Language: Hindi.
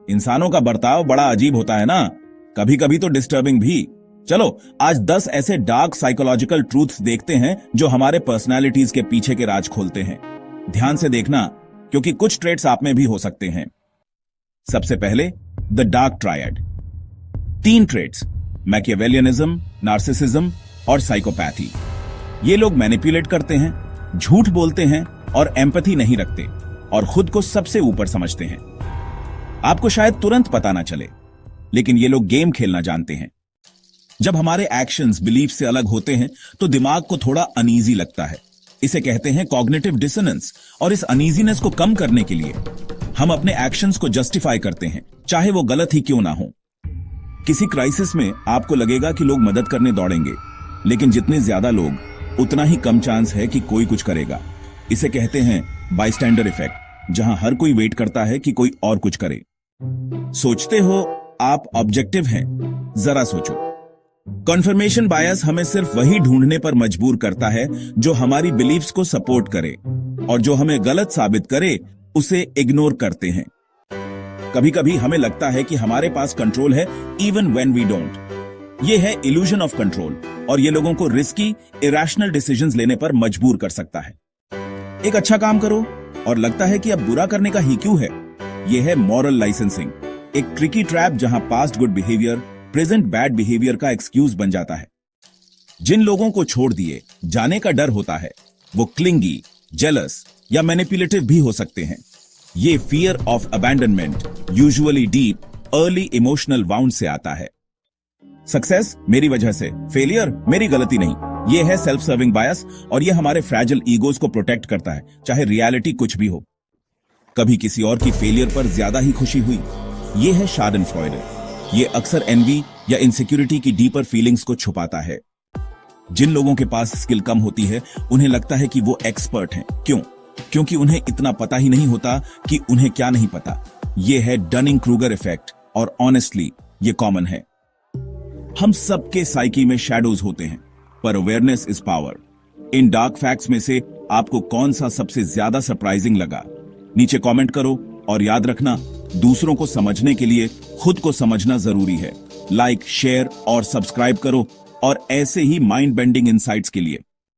इंसानों का बर्ताव बड़ा अजीब होता है ना, कभी कभी तो डिस्टर्बिंग भी। चलो आज 10 ऐसे डार्क साइकोलॉजिकल ट्रूथ्स देखते हैं जो हमारे पर्सनालिटीज के पीछे के राज खोलते हैं। ध्यान से देखना, क्योंकि कुछ ट्रेट्स आप में भी हो सकते हैं। सबसे पहले the dark triad. 3 traits, Machiavellianism, narcissism और साइकोपैथी। ये लोग मैनिपुलेट करते हैं, झूठ बोलते हैं और एम्पैथी नहीं रखते और खुद को सबसे ऊपर समझते हैं। आपको शायद तुरंत पता ना चले, लेकिन ये लोग गेम खेलना जानते हैं। जब हमारे एक्शंस बिलीफ से अलग होते हैं तो दिमाग को थोड़ा अनईजी लगता है। इसे कहते हैं कॉग्निटिव डिसोनेंस। और इस अनईजीनेस को कम करने के लिए हम अपने एक्शंस को जस्टिफाई करते हैं, चाहे वो गलत ही क्यों ना हो। किसी क्राइसिस में आपको लगेगा कि लोग मदद करने दौड़ेंगे, लेकिन जितने ज्यादा लोग उतना ही कम चांस है कि कोई कुछ करेगा। इसे कहते हैं बाइस्टैंडर इफेक्ट, जहां हर कोई वेट करता है कि कोई और कुछ करे। सोचते हो आप ऑब्जेक्टिव हैं? जरा सोचो। कन्फर्मेशन बायस हमें सिर्फ वही ढूंढने पर मजबूर करता है जो हमारी बिलीफ्स को सपोर्ट करे, और जो हमें गलत साबित करे उसे इग्नोर करते हैं। कभी कभी हमें लगता है कि हमारे पास कंट्रोल है इवन व्हेन वी डोंट। ये है इल्यूजन ऑफ कंट्रोल, और ये लोगों को रिस्की इरैशनल डिसीजंस लेने पर मजबूर कर सकता है। एक अच्छा काम करो और लगता है कि अब बुरा करने का ही क्यों है। यह है मॉरल लाइसेंसिंग, एक ट्रिकी ट्रैप जहां past good behaviour present bad behaviour का एक्सक्यूज बन जाता है। जिन लोगों को छोड़ दिए जाने का डर होता है वो क्लिंगी, जेलस या मैनिपुलेटिव भी हो सकते हैं। ये fear of abandonment usually deep early emotional wound से आता है। सक्सेस मेरी वजह से, फेलियर मेरी गलती नहीं। ये है सेल्फ सर्विंग बायस, और ये हमारे फ्रैजिल ईगोज को प्रोटेक्ट करता है, चाहे रियलिटी कुछ भी हो। कभी किसी और की फेलियर पर ज्यादा ही खुशी हुई। ये है शार्डनफ्रॉइडे। ये अक्सर एनवी या इनसिक्योरिटी की डीपर फीलिंग्स को छुपाता है। जिन लोगों के पास स्किल कम होती है उन्हें लगता है कि वो एक्सपर्ट हैं। क्यों? क्योंकि उन्हें इतना पता ही नहीं होता कि उन्हें क्या नहीं पता। ये है डनिंग क्रूगर इफेक्ट, और ऑनेस्टली ये कॉमन है। हम सबके साइकी में शैडोज होते हैं, पर awareness is power. In dark facts में से आपको कौन सा सबसे ज्यादा सरप्राइजिंग लगा? नीचे कमेंट करो, और याद रखना, दूसरों को समझने के लिए खुद को समझना जरूरी है। लाइक, शेयर और सब्सक्राइब करो, और ऐसे ही माइंड बेंडिंग इनसाइट्स के लिए